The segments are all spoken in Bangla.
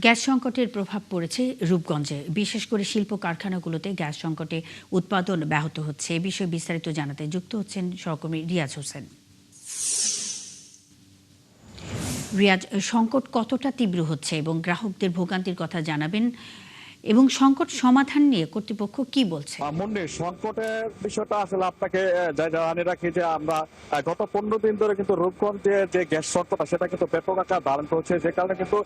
গ্যাস সংকটের প্রভাব পড়েছে রূপগঞ্জে। বিশেষ করে শিল্প কারখানাগুলোতে গ্যাস সংকটে উৎপাদন ব্যাহত হচ্ছে। এ বিষয়ে বিস্তারিত জানাতে যুক্ত হচ্ছেন সহকর্মী রিয়াজ হোসেন। রিয়াজ, সংকট কতটা তীব্র হচ্ছে এবং গ্রাহকদের ভোগান্তির কথা জানাবেন এবং সংকট সমাধান নিয়ে কর্তৃপক্ষ কি বলছে? মুন্নি, সংকটের বিষয়টা আসলে আপনাকে জানিয়ে রাখি যে আমরা গত 15 দিন ধরে কিন্তু রূপগঞ্জে যে গ্যাস সংকট সেটা কিন্তু ব্যাপক আকার ধারণ করছে। যে কারণে কিন্তু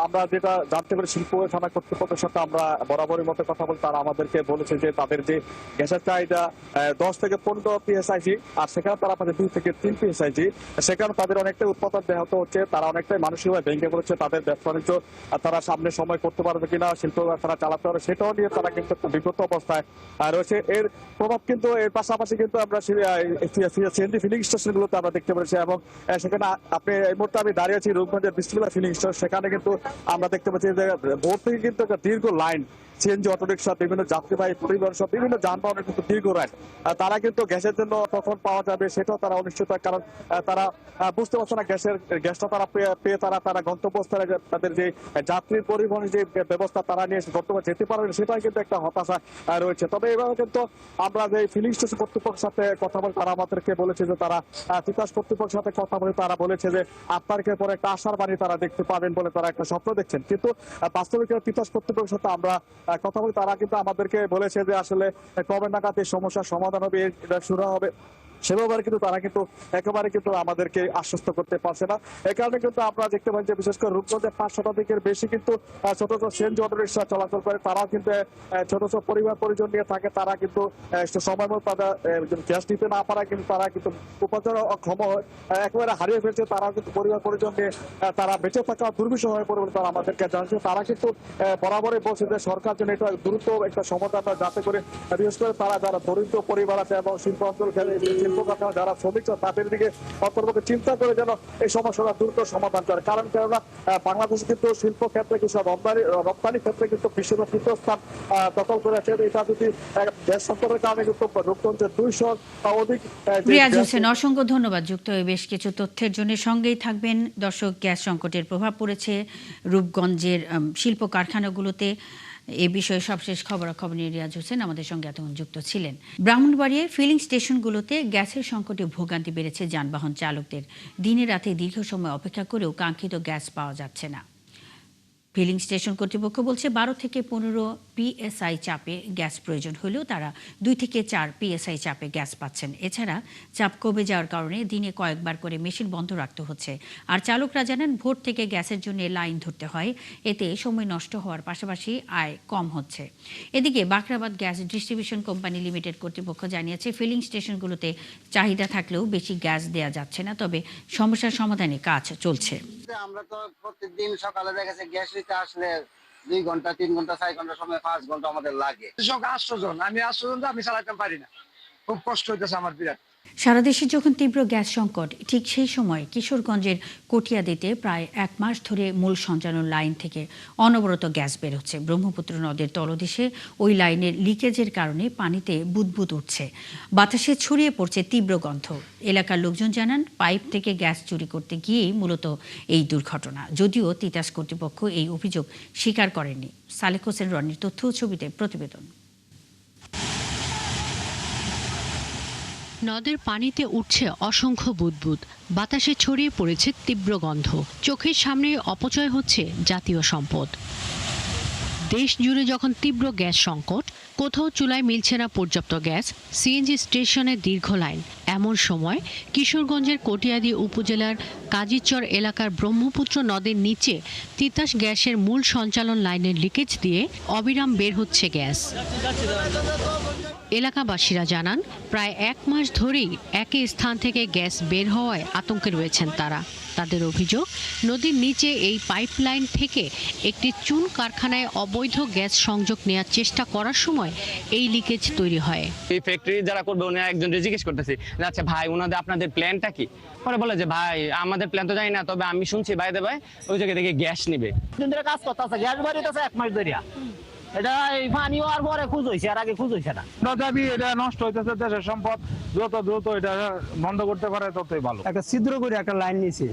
আমরা যেটা জানতে পারি, শিল্প থানা কর্তৃপক্ষের সাথে আমরা বরাবরই মতো কথা বলি। তারা আমাদেরকে বলেছে যে তাদের যে গ্যাসের চাহিদা 10 থেকে 15 পিএসআইজি, আর সেখানে তারা পাচ্ছে 2 থেকে 3 পিএসআইজি। সেখানে তাদের অনেকটাই উৎপাদন ব্যাহত হচ্ছে। তারা অনেকটাই মানসিকভাবে ভেঙে পড়েছে। তাদের ব্যবসা বাণিজ্য তারা সামনে সময় করতে পারবে কিনা, শিল্প তারা চালাতে পারবে সেটাও নিয়ে তারা কিন্তু বিপদ অবস্থায় রয়েছে। এর প্রভাব কিন্তু এর পাশাপাশি কিন্তু আমরা সিএনজি ফিলিং স্টেশন গুলোতে আমরা দেখতে পাচ্ছি, এবং সেখানে আপনি এই মুহূর্তে আমি দাঁড়িয়ে আছি রূপগঞ্জের বিসমিল্লাহ ফিলিং স্টেশন। সেখানে কিন্তু আমরা দেখতে পাচ্ছি যে ভোর থেকে কিন্তু একটা দীর্ঘ লাইন, সিএনজি অটোরিকশা, বিভিন্ন যাত্রীবাহী পরিবহন সব বিভিন্ন যানবাহনের কিন্তু দীর্ঘ লাইন। তারা কিন্তু গ্যাসের জন্য কখন পাওয়া যাবে সেটাও তারা অনিশ্চিত, কারণ তারা বুঝতে পারছে না গ্যাসটা তারা পেয়ে তারা গন্তব্যস্থলে তাদের যে যাত্রী পরিবহনের যে ব্যবস্থা তারা নিয়ে গন্তব্যে যেতে পারবে সেটাই কিন্তু একটা হতাশা রয়েছে। তবে এভাবে কিন্তু আমরা যে ফিলিং স্টেশন কর্তৃপক্ষের সাথে কথা বলি, তারা আমাদেরকে বলেছে যে তারা তিতাস কর্তৃপক্ষের সাথে কথা বলে তারা বলেছে যে 8 তারিখের পরে একটা আশার বাণী তারা দেখতে পাবেন বলে তারা একটা স্বপ্ন দেখছেন। কিন্তু বাস্তবিক তিতাস কর্তৃপক্ষের সাথে আমরা কথা বলি, তারা কিন্তু আমাদেরকে বলেছে যে আসলে কবে নাগাদ এই সমস্যার সমাধান হবে, এটা শুরু হবে, সেভাবে কিন্তু তারা কিন্তু একেবারে কিন্তু আমাদেরকে আশ্বস্ত করতে পারছে না। এই কারণে কিন্তু আমরা দেখতে পাই যে বিশেষ করে রূপগঞ্জে 5 শতাধিকের বেশি কিন্তু ছোট ছোট সিএনজি অটোরিকশা চলাচল করে। তারাও কিন্তু ছোট ছোট পরিবার পরিজন নিয়ে থাকে। তারা কিন্তু সময় মতো তারা গ্যাস দিতে না পারা কিন্তু তারা কিন্তু উপার্জন ক্ষম একেবারে হারিয়ে ফেলছে। তারা কিন্তু পরিবার পরিজন নিয়ে তারা বেঁচে থাকা দুর্বিষহ হয়ে পড়ে বলে তারা আমাদেরকে জানাচ্ছে। তারা কিন্তু বরাবরই বলছে যে সরকার যেন এটা দ্রুত একটা সমাধান যাতে করে, বিশেষ করে তারা যারা দরিদ্র পরিবার আছে এবং শিল্প অঞ্চল যারা শ্রমিক তাদের দিকে অন্তর্পক্ষে চিন্তা করে যেন এই সমস্যাটা দ্রুত সমাধান করে। কারণ কেননা বাংলাদেশ কিন্তু শিল্প ক্ষেত্রে কিছু রপ্তানি ক্ষেত্রে কিন্তু বিশ্বের তৃতীয় স্থান দখল করেছে। এটা যদি গ্যাস সংকটের কারণে কিন্তু রূপগঞ্জের 200 অধিক। রিয়াজ হোসেন, অসংখ্য ধন্যবাদ। যুক্ত হয়ে বেশ কিছু তথ্যের জন্য সঙ্গেই থাকবেন। দর্শক, গ্যাস সংকটের প্রভাব পড়েছে রূপগঞ্জের শিল্প কারখানাগুলোতে। এ বিষয়ে সবশেষ খবরাখবর নিয়ে রিয়াজ হোসেন আমাদের সঙ্গে এতক্ষণ যুক্ত ছিলেন। ব্রাহ্মণবাড়িয়ায় ফিলিং স্টেশনগুলোতে গ্যাসের সংকটে ভোগান্তি বেড়েছে যানবাহন চালকদের। দিনে রাতে দীর্ঘ সময় অপেক্ষা করেও কাঙ্ক্ষিত গ্যাস পাওয়া যাচ্ছে না। ফিলিং স্টেশন কর্তৃপক্ষ বলছে 12 থেকে 15 পিএসআই চাপে গ্যাস প্রয়োজন হলেও তারা 2 থেকে 4 পিএসআই চাপে গ্যাস পাচ্ছেন। এছাড়া চাপ কমে যাওয়ার কারণে দিনে কয়েকবার করে মেশিন বন্ধ রাখতে হচ্ছে। আর চালকরা জানান ভোর থেকে গ্যাসের জন্য লাইন ধরতে হয়। এতে সময় নষ্ট হওয়ার পাশাপাশি আয় কম হচ্ছে। এদিকে Bakhrabad gas distribution company limited কর্তৃপক্ষ জানিয়েছে ফিলিং স্টেশনগুলোতে চাহিদা থাকলেও বেশি গ্যাস দেওয়া যাচ্ছে না, তবে সমস্যার সমাধানে কাজ চলছে। আমরা তো প্রত্যেকদিন সকালে দেখেছি গ্যাস নিতে আসলে 2 ঘন্টা 3 ঘন্টা 4 ঘন্টা সময় 5 ঘন্টা আমাদের লাগে। আমি 800 জন আমি চালাতে পারি না, খুব কষ্ট হইতেছে আমার বিরাট। সারা দেশে যখন তীব্র গ্যাস সংকট, ঠিক সেই সময় কিশোরগঞ্জের কটিয়াদীতে প্রায় 1 মাস ধরে মূল সঞ্চালন লাইন থেকে অনবরত গ্যাস বের হচ্ছে। ব্রহ্মপুত্র নদের তলদেশে ওই লাইনের লিকেজের কারণে পানিতে বুদবুদ উঠছে, বাতাসে ছড়িয়ে পড়ছে তীব্র গন্ধ। এলাকার লোকজন জানান পাইপ থেকে গ্যাস চুরি করতে গিয়েই মূলত এই দুর্ঘটনা। যদিও তিতাস কর্তৃপক্ষ এই অভিযোগ স্বীকার করেনি। সালেক হোসেন রনির তথ্য ও ছবিতে প্রতিবেদন। নদের পানিতে উঠছে অসংখ্য বুদবুদ, বাতাসে ছড়িয়ে পড়েছে তীব্র গন্ধ। চোখের সামনে অপচয় হচ্ছে জাতীয় সম্পদ। দেশ জুড়ে যখন তীব্র গ্যাস সংকট, কোথাও চুলায় মিলছে না পর্যাপ্ত গ্যাস, সিএনজি স্টেশনে দীর্ঘ লাইন, এমন সময় কিশোরগঞ্জের কটিয়াদী উপজেলার কাজীচর এলাকার ব্রহ্মপুত্র নদের নিচে তিতাস গ্যাসের মূল সঞ্চালন লাইনের লিকেজ দিয়ে অবিরাম বের হচ্ছে গ্যাস। এলাকাবাসীরা জানান প্রায় 1 মাস ধরেই একই স্থান থেকে গ্যাস বের হওয়ায় আতঙ্কে রয়েছেন তারা। তাদের অভিযোগ, নদীর নিচে এই পাইপলাইন থেকে একটি চুন কারখানায় অবৈধ গ্যাস সংযোগ নেওয়ার চেষ্টা করার সময় এই লিকেজ তৈরি হয়। এই ফ্যাক্টরি যারা করবে উনি একজন জিজ্ঞেস করতেছি, আচ্ছা ভাই ওনাদের আপনাদের প্ল্যানটা কি? পরে বলে যে ভাই আমাদের প্ল্যান তো জানি না, তবে আমি শুনছি ভাই ওই জায়গা থেকে গ্যাস নিবে। কাজ করতেছে গ্যাস বাড়িতেছে 1 মাস ধরে। এটা এই পানি হওয়ার পরে খুঁজ হয়েছে, আর আগে খুঁজ হয়েছে না। তথাপি এটা নষ্ট হইতেছে, দেশের সম্পদ। যত দ্রুত এটা বন্ধ করতে পারে ততই ভালো। একটা ছিদ্র করে একটা লাইন নিয়েছে,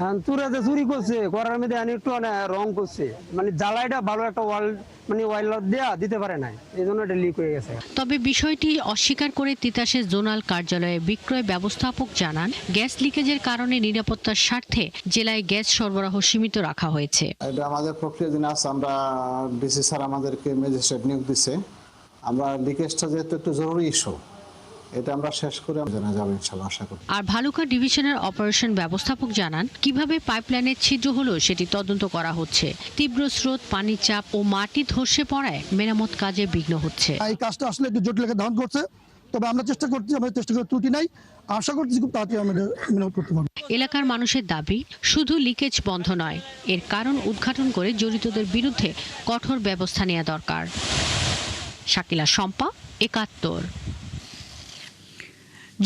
হ্যাঁ তুরা যে চুরি করছে করার মধ্যে একটু রং করছে মানে জ্বালাইটা ভালো একটা ওয়াল মানে ওয়াইল দেয়া দিতে পারে নাই এই জন্য এটা লিক হয়ে গেছে। তবে বিষয়টি অস্বীকার করে তিতাসের জোনাল কার্যালয়ে বিক্রয় ব্যবস্থাপক জানান, গ্যাস লিকেজের কারণে নিরাপত্তার স্বার্থে জেলায় গ্যাস সরবরাহ সীমিত রাখা হয়েছে। এটা আমাদের প্রক্রিয়াধীন আছে, আমরা ডিসি স্যার আমাদেরকে ম্যাজিস্ট্রেট নিয়োগ দিচ্ছে। আমরা লিকেজটা যেহেতু একটু জরুরি ইস্যু, এটা আমরা শেষ করে জানা যাবে ইনশাআল্লাহ, আশা করি। আর ভালুকা ডিভিশনের অপারেশন ব্যবস্থাপক জানান, কিভাবে পাইপলাইনের ছিদ্র হলো সেটি তদন্ত করা হচ্ছে। তীব্র স্রোত, পানির চাপ ও মাটি ধসে পড়ায় মেরামত কাজে বিঘ্ন হচ্ছে। এই কাজটা আসলে একটু জটিল ধারণ করছে, তবে আমরা চেষ্টা করছি, আমাদের চেষ্টা করে ত্রুটি নাই, আশা করছি খুব তাড়াতাড়ি আমরা মেরামত করতে পারবো। এলাকার মানুষের দাবি, শুধু লিকেজ বন্ধ নয়, এর কারণ উদ্ঘাটন করে জড়িতদের বিরুদ্ধে কঠোর ব্যবস্থা নেওয়া দরকার। শাকিলা শম্পা, ৭১।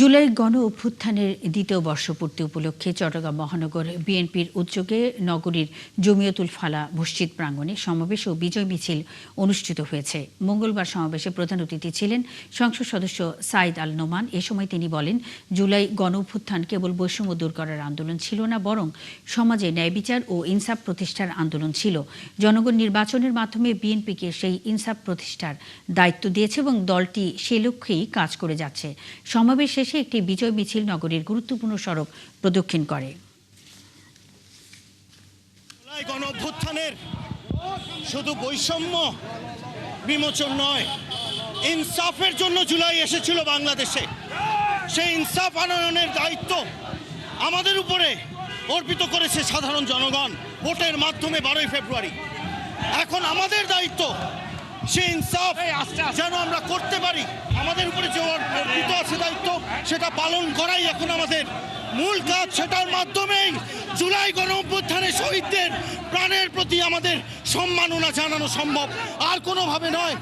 জুলাই গণ অভ্যুত্থানের দ্বিতীয় বর্ষপূর্তি উপলক্ষে চট্টগ্রাম মহানগর বিএনপির উদ্যোগে নগরীর জমিয়তুল ফালা মসজিদ প্রাঙ্গণে সমাবেশ ও বিজয় মিছিল অনুষ্ঠিত হয়েছে। মঙ্গলবার সমাবেশে প্রধান অতিথি ছিলেন সংসদ সদস্য সাইদ আল নোমান। এ সময় তিনি বলেন, জুলাই গণ অভ্যুত্থান কেবল বৈষম্য দূর করার আন্দোলন ছিল না, বরং সমাজে ন্যায় বিচার ও ইনসাফ প্রতিষ্ঠার আন্দোলন ছিল। জনগণ নির্বাচনের মাধ্যমে বিএনপিকে সেই ইনসাফ প্রতিষ্ঠার দায়িত্ব দিয়েছে এবং দলটি সে লক্ষ্যেই কাজ করে যাচ্ছে। সমাবেশ শেষে একটি বিজয় মিছিল নগরীর গুরুত্বপূর্ণ সড়ক প্রদক্ষিণ করে। গণ অভ্যুত্থানের শুধু বৈষম্য বিমোচন নয়, ইনসাফের জন্য জুলাই এসেছিল বাংলাদেশে। সেই ইনসাফ আনয়নের দায়িত্ব আমাদের উপরে অর্পিত করেছে সাধারণ জনগণ ভোটের মাধ্যমে 12 ফেব্রুয়ারি। এখন আমাদের দায়িত্ব সেই ইনসাফ যেন আমরা করতে পারি, আমাদের উপরে যে অর্পিত আছে দায়িত্ব সেটা পালন করাই এখন আমাদের মূল কাজ। সেটার মাধ্যমেই জুলাই গণ অভ্যুত্থানের শহীদদের প্রাণের প্রতি আমাদের সম্মাননা জানানো সম্ভব, আর কোনোভাবে নয়।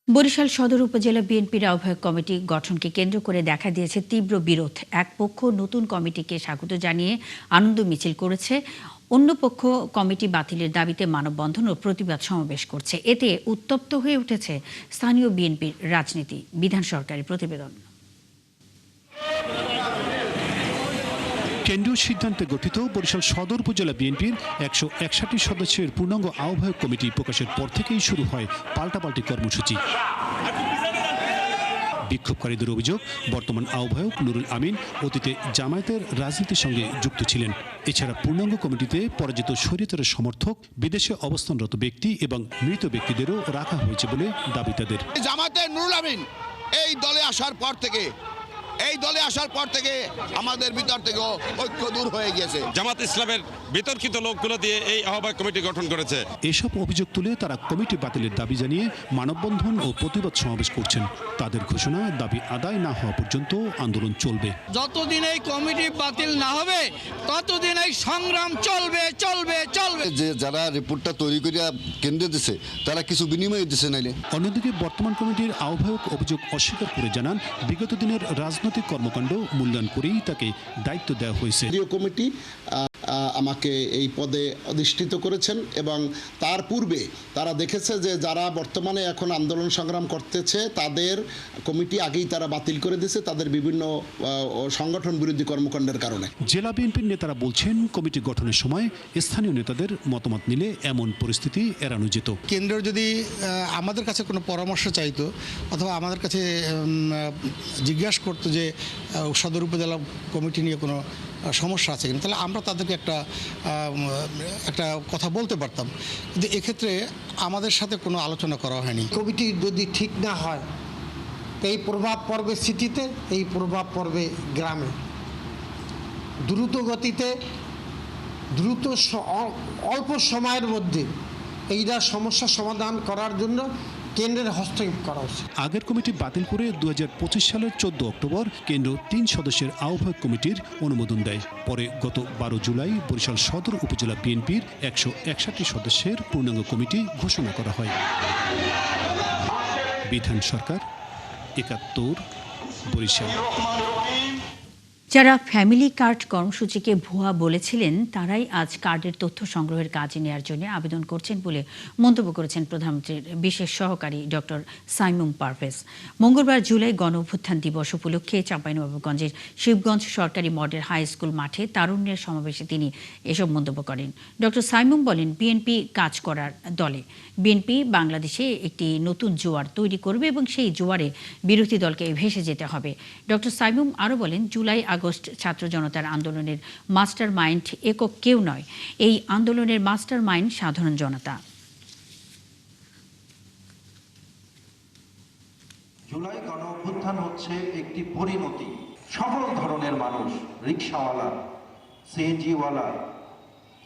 বরিশাল সদর উপজেলা বিএনপির আহ্বায়ক কমিটি গঠনকে কেন্দ্র করে দেখা দিয়েছে তীব্র বিরোধ। এক পক্ষ নতুন কমিটিকে স্বাগত জানিয়ে আনন্দ মিছিল করেছে, অন্য পক্ষ কমিটি বাতিলের দাবিতে মানববন্ধন ও প্রতিবাদ সমাবেশ করছে। এতে উত্তপ্ত হয়ে উঠেছে স্থানীয় বিএনপির রাজনীতি। বিধান সরকারি প্রতিবেদন। কেন্দ্রীয় সিদ্ধান্তে গঠিত বরিশাল সদর উপজেলা বিএনপির 161 সদস্যের পূর্ণাঙ্গ আহ্বায়ক কমিটি প্রকাশের পর থেকেই শুরু হয় পাল্টাপাল্টি কর্মসূচি। বিক্ষোভকারীদের অভিযোগ, বর্তমান আহ্বায়ক নুরুল আমিন অতীতে জামায়াতের রাজনীতির সঙ্গে যুক্ত ছিলেন। এছাড়া পূর্ণাঙ্গ কমিটিতে পরাজিত স্বৈরাচারের সমর্থক, বিদেশে অবস্থানরত ব্যক্তি এবং মৃত ব্যক্তিদেরও রাখা হয়েছে বলে দাবি তাদের। জামায়াতের নুরুল আমিন এই দলে আসার পর থেকে আমাদের ভিতর থেকে ঐক্য দূর হয়ে গেছে। জামাত ইসলামের বিতর্কিত লোকগুলো দিয়ে এই আহ্বায়ক কমিটি গঠন করেছে। এসব অভিযোগ তুলে তারা কমিটি বাতিলের দাবি জানিয়ে মানববন্ধন ও প্রতিবাদ সমাবেশ করছেন। তাদের ঘোষণা, দাবি আদায় না হওয়া পর্যন্ত আন্দোলন চলবে। যতদিন এই কমিটি বাতিল না হবে ততদিন এই সংগ্রাম চলবে চলবে চলবে। যে যারা রিপোর্টটা তৈরি করে কেন্দ্রে দিছে তারা কিছু বিনিময় দিছে নাইলে। অন্যদিকে বর্তমান কমিটির আহ্বায়ক অভিযোগ অস্বীকার করে জানান, বিগত দিনের রাজনৈতিক কর্মকাণ্ড মূল্যায়ন করেই তাকে দায়িত্ব দেওয়া হয়েছে। কমিটি আমাকে এই পদে অধিষ্ঠিত করেছেন এবং তার পূর্বে তারা দেখেছে যে যারা বর্তমানে এখন আন্দোলন সংগ্রাম করতেছে তাদের কমিটি আগেই তারা বাতিল করে দিয়েছে তাদের বিভিন্ন সংগঠন বিরোধী কর্মকাণ্ডের কারণে। জেলা বিএনপির নেতারা বলছেন, কমিটি গঠনের সময় স্থানীয় নেতাদের মতামত নিলে এমন পরিস্থিতি এড়ানো যেত। কেন্দ্র যদি আমাদের কাছে কোনো পরামর্শ চাইতো অথবা আমাদের কাছে জিজ্ঞাসা করতো যে সদর উপজেলা কমিটি নিয়ে কোনো সমস্যা আছে কিনা, তাহলে আমরা তাদেরকে একটা কথা বলতে পারতাম। কিন্তু এক্ষেত্রে আমাদের সাথে কোনো আলোচনা করা হয়নি। কমিটি যদি ঠিক না হয় এই প্রভাব পড়বে সিটিতে, এই প্রভাব পড়বে গ্রামে। দ্রুত গতিতে অল্প সময়ের মধ্যে এইটা সমস্যা সমাধান করার জন্য কেন্দ্রের হস্তক্ষেপ করা উচিত। আগের কমিটি বাতিল করে 2025 সালের 14 অক্টোবর কেন্দ্র 3 সদস্যের আহ্বায়ক কমিটির অনুমোদন দেয়। পরে গত 12 জুলাই বরিশাল সদর উপজেলা বিএনপির 161 সদস্যের পূর্ণাঙ্গ কমিটি ঘোষণা করা হয়। বিধান সরকার, ৭১, বরিশাল। যারা ফ্যামিলি কার্ড কর্মসূচিকে ভুয়া বলেছিলেন তারাই আজ কার্ডের তথ্য সংগ্রহের কাজে নেওয়ার জন্য আবেদন করছেন বলে মন্তব্য করেছেন প্রধানমন্ত্রীর বিশেষ সহকারী ডক্টর সাইমুম পারভেজ। মঙ্গলবার জুলাই গণ অভ্যুত্থান দিবস উপলক্ষে চাঁপাইনবাবগঞ্জের শিবগঞ্জ সরকারি মডেল হাই স্কুল মাঠে তারুণ্যের সমাবেশে তিনি এসব মন্তব্য করেন। ডক্টর সাইমুম বলেন, বিএনপি কাজ করার দলে। বিএনপি বাংলাদেশে একটি নতুন জোয়ার তৈরি করবে এবং সেই জোয়ারে বিরোধী দলকে ভেসে যেতে হবে। ডক্টর সাইমুম আরও বলেন, জুলাই আগস্ট ছাত্র জনতার আন্দোলনের মাস্টার মাইন্ড একক কেউ নয়, এই আন্দোলনের মাস্টার মাইন্ড সাধারণ জনতা। জুলাই গণ অভ্যুত্থান হচ্ছে একটি পরিণতি। সকল ধরনের মানুষ, রিকশাওয়ালা, সিএনজিওয়ালা,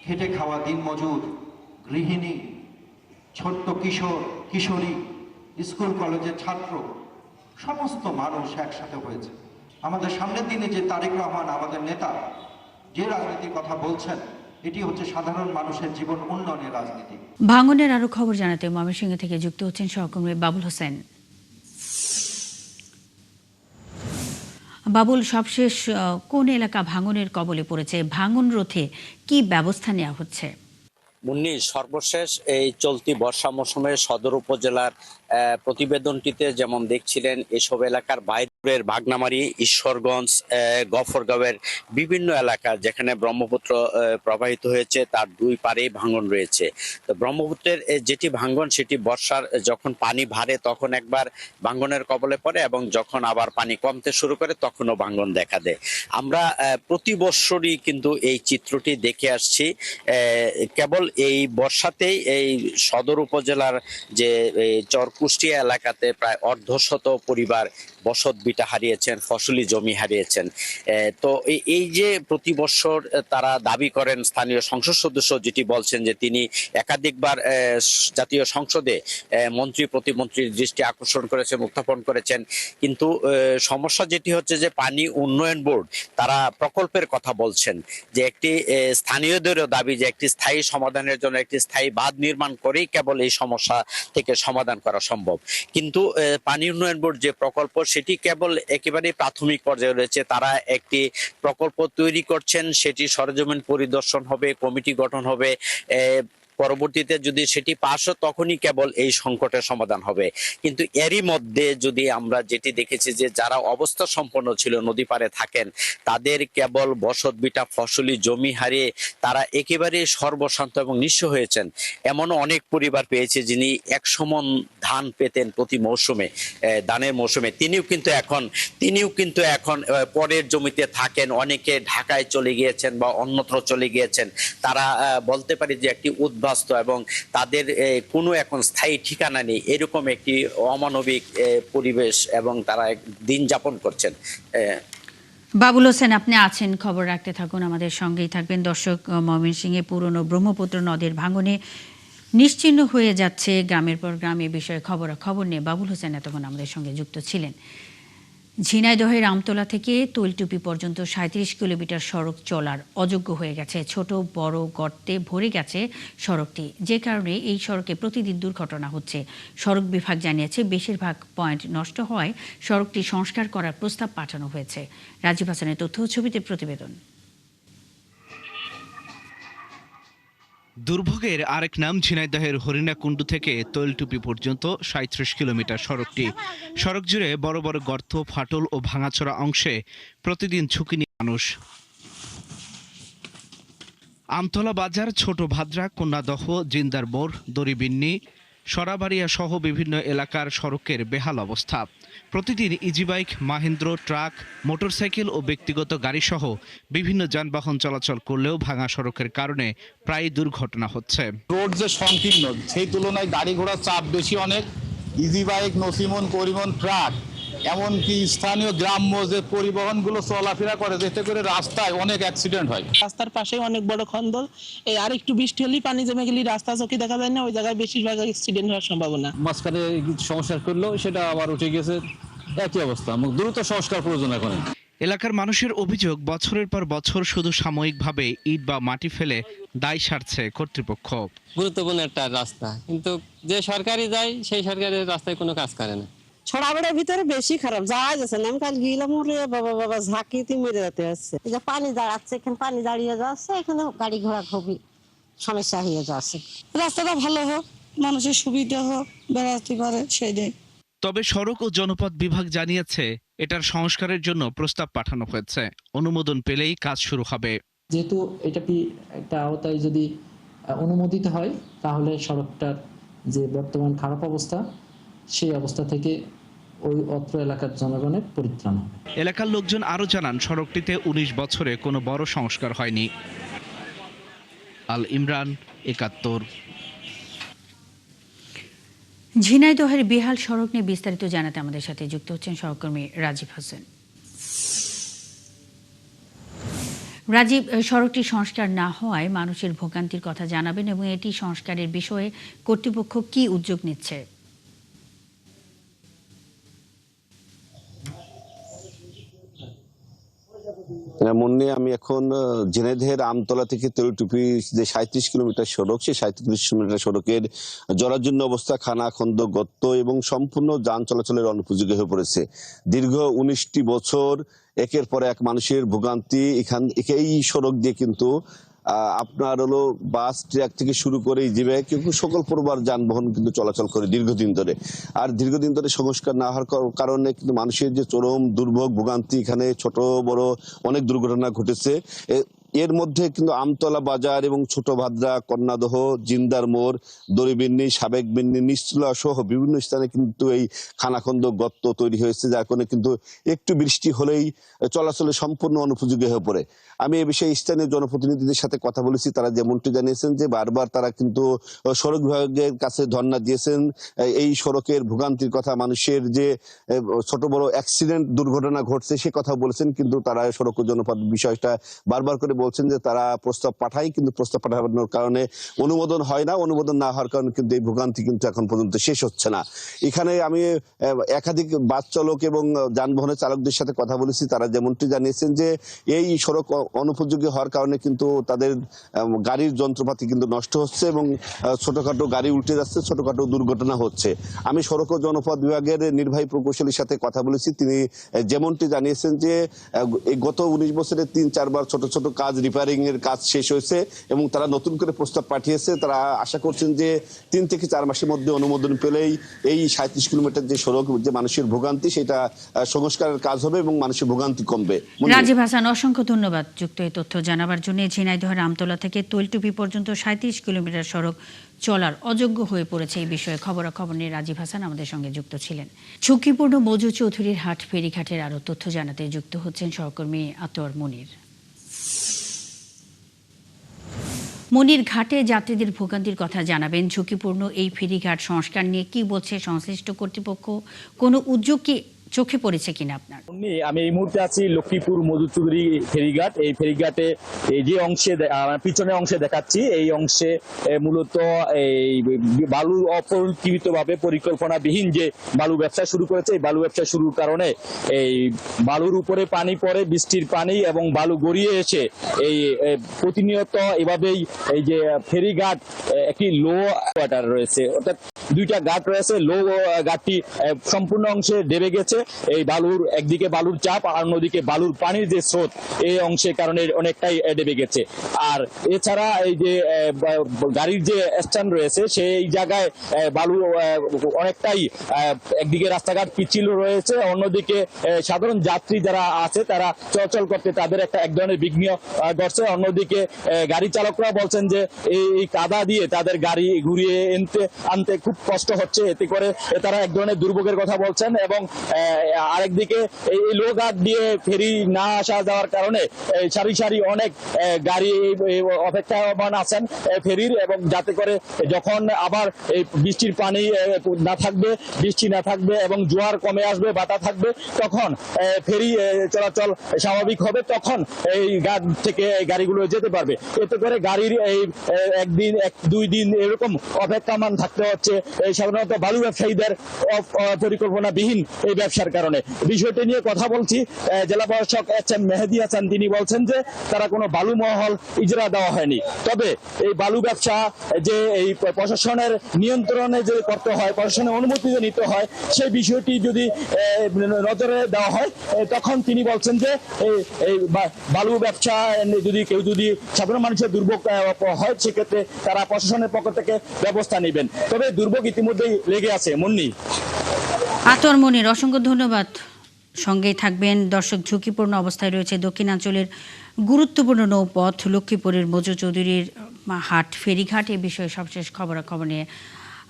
খেটে খাওয়া দিনমজুর, গৃহিণী, ছোট্ট কিশোর কিশোরী, স্কুল কলেজের ছাত্র, সমস্ত মানুষ একসাথে হয়েছে। আমাদের সামনের দিনে যে তারেক রহমান আমাদের নেতা যে রাজনীতির কথা বলছেন, এটি হচ্ছে সাধারণ মানুষের জীবন উন্নয়নের রাজনীতি। ভাঙনের আরো খবর জানাতে ময়মনসিংহ থেকে যুক্ত হচ্ছেন সহকর্মী বাবুল হোসেন। বাবুল, সবশেষ কোন এলাকা ভাঙনের কবলে পড়েছে? ভাঙন রোধে কি ব্যবস্থা নেওয়া হচ্ছে? মুন্নি, সর্বশেষ এই চলতি বর্ষা মৌসুমে সদর উপজেলার প্রতিবেদনটিতে যেমন দেখছিলেন, এসব এলাকার বাইরের ভাগনামারি, ঈশ্বরগঞ্জ, গফরগাঁওয়ের বিভিন্ন এলাকা যেখানে ব্রহ্মপুত্র প্রবাহিত হয়েছে তার দুই পারেই ভাঙন রয়েছে। তো ব্রহ্মপুত্রের যেটি ভাঙন সেটি বর্ষার যখন পানি বাড়ে তখন একবার ভাঙনের কবলে পড়ে এবং যখন আবার পানি কমতে শুরু করে তখনও ভাঙন দেখা দেয়। আমরা প্রতি বৎসরই কিন্তু এই চিত্রটি দেখে আসছি। কেবল এই বর্ষাতেই এই সদর উপজেলার যে চরকুষ্টিয়া এলাকাতে প্রায় অর্ধশত পরিবার বসত ভিটা হারিয়েছেন, ফসলি জমি হারিয়েছেন। তো এই যে প্রতি বছর তারা দাবি করেন, স্থানীয় সংসদ সদস্য যেটি বলছেন যে তিনি একাধিকবার জাতীয় সংসদে মন্ত্রী প্রতিমন্ত্রীর দৃষ্টি আকর্ষণ করেছেন, উত্থাপন করেছেন, কিন্তু সমস্যা যেটি হচ্ছে যে পানি উন্নয়ন বোর্ড তারা প্রকল্পের কথা বলছেন যে একটি স্থানীয়দেরও দাবি যে একটি স্থায়ী সমাধানের জন্য একটি স্থায়ী বাঁধ নির্মাণ করেই কেবল এই সমস্যা থেকে সমাধান করা সম্ভব। কিন্তু পানি উন্নয়ন বোর্ড যে প্রকল্প সেটি কেবল একেবারে প্রাথমিক পর্যায়ে রয়েছে। তারা একটি প্রকল্প তৈরি করছেন, সেটি সরেজমিন পরিদর্শন হবে, কমিটি গঠন হবে, পরবর্তীতে যদি সেটি পাস হয় তখনই কেবল এই সংকটের সমাধান হবে। কিন্তু এরই মধ্যে যদি আমরা যেটি দেখেছি যে যারা অবস্থা সম্পন্ন ছিল, নদী পাড়ে থাকেন, তাদের কেবল বসত ভিটা ফসলি জমি হারিয়ে তারা একেবারে সর্বশান্ত এবং নিঃস্ব হয়েছেন। এমনও অনেক পরিবার পেয়েছে যিনি 100 মণ ধান পেতেন প্রতি মৌসুমে, ধানের মৌসুমে, তিনিও কিন্তু এখন পরের জমিতে থাকেন। অনেকে ঢাকায় চলে গিয়েছেন বা অন্যত্র চলে গিয়েছেন। তারা বলতে পারি যে একটি এবং তাদের কোনো এখন স্থায়ী ঠিকানা নেই, এরকম একটি অমানবিক পরিবেশ এবং তারা দিন যাপন করছেন। বাবুল হোসেন, আপনি আছেন, খবর রাখতে থাকুন, আমাদের সঙ্গেই থাকবেন। দর্শক, ময়মনসিংহে পুরনো ব্রহ্মপুত্র নদের ভাঙনে নিশ্চিহ্ন হয়ে যাচ্ছে গ্রামের পর গ্রাম। এ বিষয়ে খবর নিয়ে বাবুল হোসেন এতক্ষণ আমাদের সঙ্গে যুক্ত ছিলেন। ঝিনাইদহের আমতলা থেকে তৈলটুপি পর্যন্ত 37 কিলোমিটার সড়ক চলার অযোগ্য হয়ে গেছে। ছোট বড় গর্তে ভরে গেছে সড়কটি, যে কারণে এই সড়কে প্রতিদিন দুর্ঘটনা হচ্ছে। সড়ক বিভাগ জানিয়েছে বেশিরভাগ পয়েন্ট নষ্ট হওয়ায় সড়কটি সংস্কার করার প্রস্তাব পাঠানো হয়েছে। রাজীব হাসানের তথ্য ও ছবিতে প্রতিবেদন। দুর্ভোগের আরেক নাম ঝিনাইদহের হরিণাকুণ্ডু থেকে তৈলটুপি পর্যন্ত 37 কিলোমিটার সড়কটি। সড়ক জুড়ে বড় বড় গর্ত, ফাটল ও ভাঙাচোরা অংশে প্রতিদিন ঝুঁকি নিয়ে মানুষ। আমতলা বাজার, ছোট ভাদ্রা, কন্যাদহ, জিন্দার মোড়, দড়িবিন্নি, সরাবাড়িয়া সহ বিভিন্ন এলাকার সড়কের বেহাল অবস্থা। প্রতিদিন ইজিবাইক, মাহেন্দ্র, ট্রাক, মোটরসাইকেল ও ব্যক্তিগত গাড়িসহ বিভিন্ন যানবাহন চলাচল করলেও ভাঙা সড়কের কারণে প্রায় দুর্ঘটনা হচ্ছে। রোড যে সংকীর্ণ, সেই তুলনায় গাড়ি ঘোড়ার চাপ বেশি অনেক। ইজিবাইক, নসিমন, করিমন, ট্রাক, এমনকি স্থানীয় গ্রাম্য যে পরিবহনগুলো চলাফেরা করে, যেতে করে রাস্তায় অনেক অ্যাক্সিডেন্ট হয়। রাস্তার পাশে অনেক বড় খন্দল, এই আর একটু বৃষ্টি হলেই পানি জমে গেলে রাস্তা চোখে দেখা যায় না, ওই জায়গায় বেশিরভাগ অ্যাক্সিডেন্ট হওয়ার সম্ভাবনা। মাঝখানে সংস্কার করলেও সেটা আবার উঠে গেছে, একই অবস্থা। দ্রুত সংস্কার প্রয়োজন এখন। এলাকার মানুষের অভিযোগ, বছরের পর বছর শুধু সাময়িকভাবে ইট বা মাটি ফেলে দায় সারছে কর্তৃপক্ষ। গুরুত্বপূর্ণ একটা রাস্তা, কিন্তু যে সরকারি যায় সেই সরকারের রাস্তায় কোনো কাজ করে না। ছড়াবাড়ার ভিতরে বেশি খারাপ যাওয়া যাচ্ছে না। আমি কাল গিলাম ওরে বাবা বাবা ঝাঁকিতে মরে যেতে হচ্ছে। এই যে পানি দাঁড়াচ্ছে, এখানে পানি দাঁড়িয়ে যাচ্ছে, এখানে গাড়ি ঘোড়া খুবই সমস্যা হয়ে যাচ্ছে। রাস্তাটা ভালো হোক, মানুষের সুবিধা হোক, বেড়াতে পারে সেটাই। তবে সড়ক ও জনপথ বিভাগ জানিয়েছে এটার সংস্কারের জন্য প্রস্তাব পাঠানো হয়েছে, অনুমোদন পেলেই কাজ শুরু হবে। যেহেতু এটা একটা আওতায় যদি অনুমোদিত হয় তাহলে সড়কটার যে বর্তমান খারাপ অবস্থা সেই অবস্থা থেকে ওই অত্র এলাকার জনগণের পরিত্রাণ হবে। এলাকার লোকজন আরও জানান সড়কটিতে 19 বছরে কোনো বড় সংস্কার হয়নি। আল ইমরান, ৭১। ঝিনাইদহের বেহাল সড়ক নিয়ে বিস্তারিত জানাতে আমাদের সাথে যুক্ত হচ্ছেন সহকর্মী রাজীব হোসেন। রাজীব, সড়কটি সংস্কার না হওয়ায় মানুষের ভোগান্তির কথা জানাবেন এবং এটি সংস্কারের বিষয়ে কর্তৃপক্ষ কি উদ্যোগ নিচ্ছে? মুন্নি, আমি এখন ঝিনাইদহের আমতলা থেকে তেলটুপি যে ৩৭ কিলোমিটার সড়ক, সেই ৩৭ কিলোমিটার সড়কের জরাজীর্ণ অবস্থা, খানাখন্দ, গর্ত এবং সম্পূর্ণ যান চলাচলের অনুপযোগী হয়ে পড়েছে। দীর্ঘ ১৯টি বছর একের পর এক মানুষের ভোগান্তি। এই সড়ক দিয়ে কিন্তু আপনার হলো বাস, ট্রাক থেকে শুরু করে ইজিবাইক কিন্তু সকল প্রকার যানবাহন কিন্তু চলাচল করে দীর্ঘদিন ধরে। আর দীর্ঘদিন ধরে সংস্কার না হওয়ার কারণে কিন্তু মানুষের যে চরম দুর্ভোগ, ভোগান্তি, এখানে ছোট বড় অনেক দুর্ঘটনা ঘটেছে। এর মধ্যে কিন্তু আমতলা বাজার এবং ছোট ভাদ্রা, কন্যাদহ, জিন্দার মোড়, দড়িবিন্নি, সাবেক বিন্নি, নিচতলা সহ বিভিন্ন স্থানে কিন্তু এই খানাখন্দ, গর্ত তৈরি হয়েছে, যার কারণে কিন্তু একটু বৃষ্টি হলেই চলাচলে সম্পূর্ণ অনুপযোগী হয়ে পড়ে। আমি এ বিষয়ে স্থানীয় জনপ্রতিনিধিদের সাথে কথা বলেছি, তারা যেমনটি জানিয়েছেন যে বারবার তারা কিন্তু সড়ক বিভাগের কাছে ধর্ণা দিয়েছেন এই সড়কের ভোগান্তির কথা, মানুষের যে ছোট বড় অ্যাক্সিডেন্ট, দুর্ঘটনা ঘটছে সে কথা বলেছেন, কিন্তু তারা সড়ক ও জনপথ বিষয়টা বারবার করে বলছেন যে তারা প্রস্তাব পাঠায়, কিন্তু প্রস্তাব পাঠানোর কারণে অনুমোদন হয় না। অনুমোদন না হওয়ার কারণে কিন্তু এই ভোগান্তি কিন্তু এখন পর্যন্ত শেষ হচ্ছে না। এখানে আমি একাধিক বাস চালক এবং যানবাহনের চালকদের সাথে কথা বলেছি, তারা যেমনটি জানিয়েছেন যে এই সড়ক অনুপযোগী হওয়ার কারণে কিন্তু তাদের গাড়ির যন্ত্রপাতি কিন্তু নষ্ট হচ্ছে এবং ছোটখাটো গাড়ি উল্টে যাচ্ছে, ছোটখাটো দুর্ঘটনা হচ্ছে। আমি সড়ক ও জনপথ বিভাগের নির্বাহী প্রকৌশলীর সাথে কথা বলেছি, তিনি যেমনটি জানিয়েছেন যে এই গত 19 বছরে ৩-৪ বার ছোট ছোট কাজ, রিপেয়ারিং এর কাজ শেষ হয়েছে এবং তারা নতুন করে প্রস্তাব পাঠিয়েছে। তারা আশা করছেন যে ৩ থেকে ৪ মাসের মধ্যে অনুমোদন পেলেই এই ৩৭ কিলোমিটার যে সড়ক, যে মানুষের ভোগান্তি, সেটা সংস্কারের কাজ হবে এবং মানুষের ভোগান্তি কমবে। রাজীব হাসান, অসংখ্য ধন্যবাদ যুক্ত এই তথ্য জানাবার জন্য। ঝিনাইদহের আমতলা থেকে তৈলটুপি পর্যন্ত ৩৭ কিলোমিটার সড়ক চলার অযোগ্য হয়ে পড়েছে, এই বিষয়ে খবরাখবর নিয়ে রাজীব হাসান আমাদের সঙ্গে যুক্ত ছিলেন। ঝুঁকিপূর্ণ মজু চৌধুরীর হাট ফেরিঘাটের আরও তথ্য জানাতে যুক্ত হচ্ছেন সহকর্মী আতোয়ার মনির। মনির, ঘাটে যাত্রীদের ভোগান্তির কথা জানাবেন। ঝুঁকিপূর্ণ এই ফেরিঘাট সংস্কার নিয়ে কি বলছে সংশ্লিষ্ট কর্তৃপক্ষ? কোনো উদ্যোগ কি চোখে পড়েছে কিনা আপনার? আমি এই মুহূর্তে আছি লক্ষ্মীপুর মধুচৌধুরী ফেরিঘাট। এই ফেরিঘাটে এই যে অংশে পিছনে অংশে দেখাচ্ছি, এই অংশে মূলত এই বালু অপরিকল্পিতভাবে পরিকল্পনাবিহীন যে বালু ব্যবসা শুরু করেছে, এই বালু ব্যবসা শুরুর কারণে এই বালুর উপরে পানি পড়ে, বৃষ্টির পানি এবং বালু গড়িয়ে এসে এই প্রতিনিয়ত এভাবেই এই যে ফেরিঘাট একটি লো ওয়াটার রয়েছে, অর্থাৎ দুইটা ঘাট রয়েছে। লো ঘাটটি সম্পূর্ণ অংশে ডেবে গেছে। এই বালুর একদিকে বালুর চাপ আর অন্যদিকে বালুর পানির যে স্রোত, এই অংশের কারণে অনেকটাই ডেবে গেছে। আর এছাড়া এই যে গাড়ির যে স্ট্যান্ড রয়েছে, সেই জায়গায় বালু অনেকটাই, একদিকে রাস্তাঘাট পিচ্ছিল রয়েছে, অন্যদিকে সাধারণ যাত্রী যারা আছে তারা চলাচল করতে তাদের এক ধরনের বিঘ্ন ঘটছে। অন্যদিকে গাড়ি চালকরা বলছেন যে এই কাদা দিয়ে তাদের গাড়ি ঘুরিয়ে আনতে খুব কষ্ট হচ্ছে, এতে করে তারা এক ধরনের দুর্ভোগের কথা বলছেন। এবং আরেকদিকে এই লো ঘাট দিয়ে ফেরি না আসা যাওয়ার কারণে সারি সারি অনেক গাড়ি অপেক্ষামান আছেন ফেরির, এবং যাতে করে যখন আবার এই বৃষ্টির পানি না থাকবে, বৃষ্টি না থাকবে এবং জোয়ার কমে আসবে, বাতা থাকবে, তখন ফেরি চলাচল স্বাভাবিক হবে, তখন এই ঘাট থেকে গাড়িগুলো যেতে পারবে। এতে করে গাড়ির এই একদিন 2 দিন এরকম অপেক্ষামান থাকতে হচ্ছে সাধারণত বালু ব্যবসায়ীদের পরিকল্পনাবিহীন এই ব্যবসার কারণে। বিষয়টি নিয়ে কথা বলছি জেলা প্রশাসক HM মেহেদী হাসান, তিনি বলছেন যে তারা কোনো বালু মহল ইজরা দেওয়া হয়নি, তবে এই বালু ব্যবসা যে এই প্রশাসনের নিয়ন্ত্রণে যে করতে হয়, প্রশাসনের অনুমতি যে নিতে হয়, সেই বিষয়টি যদি নজরে দেওয়া হয় তখন তিনি বলছেন যে এই বালু ব্যবসা যদি সাধারণ মানুষের দুর্ভোগ হয় সেক্ষেত্রে তারা প্রশাসনের পক্ষ থেকে ব্যবস্থা নেবেন। তবে দুর্ভোগ ইতিমধ্যেই লেগে আছে। মুন্নি, আতর মনির, অসংখ্য ধন্যবাদ। সঙ্গেই থাকবেন দর্শক। ঝুঁকিপূর্ণ অবস্থায় রয়েছে দক্ষিণাঞ্চলের গুরুত্বপূর্ণ নৌপথ লক্ষ্মীপুরের মজু চৌধুরীর হাট ফেরিঘাট। এ বিষয়ে সবশেষ খবরাখবর নিয়ে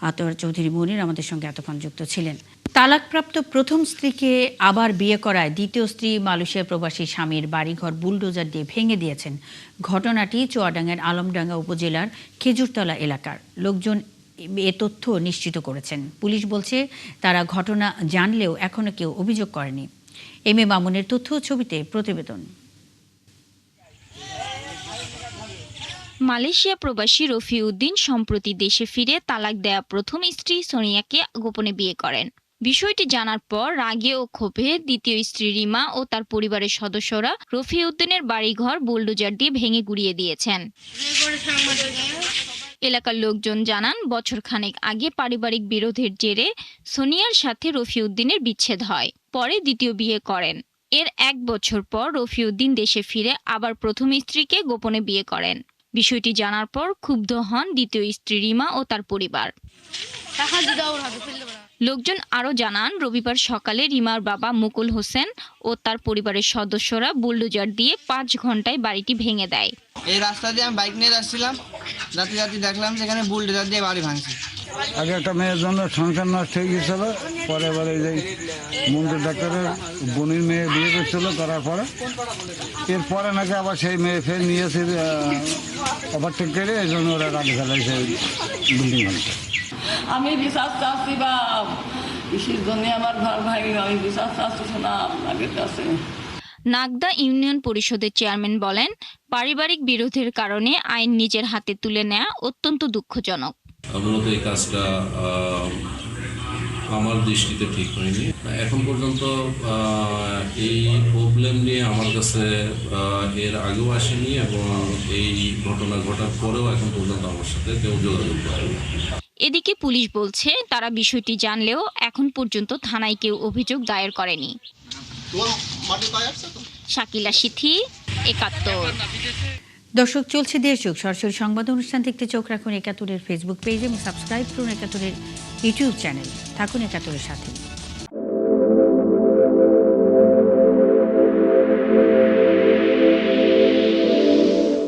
আতর চৌধুরী মনির আমাদের সঙ্গে এতক্ষণ যুক্ত ছিলেন। তালাকপ্রাপ্ত প্রথম স্ত্রীকে আবার বিয়ে করায় দ্বিতীয় স্ত্রী মালয়েশিয়ার প্রবাসী স্বামীর বাড়িঘর বুলডোজার দিয়ে ভেঙে দিয়েছেন। ঘটনাটি চুয়াডাঙ্গার আলমডাঙ্গা উপজেলার খেজুরতলা এলাকার লোকজন এ তথ্য নিশ্চিত করেছেন। পুলিশ বলছে তারা ঘটনা জানলেও এখনো কেউ অভিযোগ করেনি। এম এ মামুনের তথ্য ছবিতে প্রতিবেদন। মালয়েশিয়া প্রবাসী রফিউদ্দিন সম্প্রতি দেশে ফিরে তালাক দেয়া প্রথম স্ত্রী সোনিয়াকে গোপনে বিয়ে করেন। বিষয়টি জানার পর রাগে ও ক্ষোভে দ্বিতীয় স্ত্রী রিমা ও তার পরিবারের সদস্যরা রফিউদ্দিনের বাড়িঘর বুলডোজার দিয়ে ভেঙে গুড়িয়ে দিয়েছেন। এলাকার লোকজন জানান, বছর খানেক আগে পারিবারিক বিরোধের জেরে সোনিয়ার সাথে রফিউদ্দিনের বিচ্ছেদ হয়। পরে দ্বিতীয় বিয়ে করেন। এর 1 বছর পর রফিউদ্দিন দেশে ফিরে আবার প্রথম স্ত্রীকে গোপনে বিয়ে করেন। বিষয়টি জানার পর ক্ষুব্ধ হন দ্বিতীয় স্ত্রী রিমা ও তার পরিবার। লোকজন আরও জানান, রবিবার সকালে রিমার বাবা মুকুল হোসেন ও তার পরিবারের সদস্যরা বুলডোজার দিয়ে 5 ঘন্টায় বাড়িটি ভেঙে দেয়। এই রাস্তা দিয়ে আমি বাইক নিয়ে যাচ্ছিলাম, যাতে দেখলাম সেখানে বুলডোজার দিয়ে বাড়ি ভাঙছে। আগে একটা মেয়ের জন্য সংসার নষ্ট হয়ে গিয়েছিল, পরে যে মন্দির ডাক্তারের বোনের মেয়ে বিয়ে করছিল, করার পরে এরপরে নাকি আবার সেই মেয়ে ফের নিয়েছে ওভারটেক করে, এই জন্য ওরা গাড়ি ফেলায় সেই বিল্ডিং ভাঙছে। আমি বিশ্বাস চাচ্ছি বা কৃষির জন্য আমার ঘর ভাঙি, আমি বিশ্বাস চাচ্ছি না আপনাদের কাছে। নাগদা ইউনিয়ন পরিষদের চেয়ারম্যান বলেন, পারিবারিক বিরোধের কারণে আইন নিজের হাতে তুলে নেওয়া অত্যন্ত দুঃখজনক। মূলত এই কাজটা আমার দৃষ্টিতে ঠিক হয়নি। এখন পর্যন্ত এই প্রবলেম নিয়ে আমার কাছে এর আগেও আসেনি এবং এই ঘটনা ঘটার পরেও এখন পর্যন্ত আমার সাথে কেউ যোগাযোগ করেনি। এদিকে পুলিশ বলছে তারা বিষয়টি জানলেও এখন পর্যন্ত থানায় কেউ অভিযোগ দায়ের করেনি। শাকিলা সিথি, 71। দর্শক, চলছে দেশযুগ সরাসরি সংবাদ অনুষ্ঠান দেখতে চোখ রাখুন 71-এর ফেসবুক পেজ এবং সাবস্ক্রাইব করুন 71-এর ইউটিউব চ্যানেল। থাকুন 71-এর সাথে।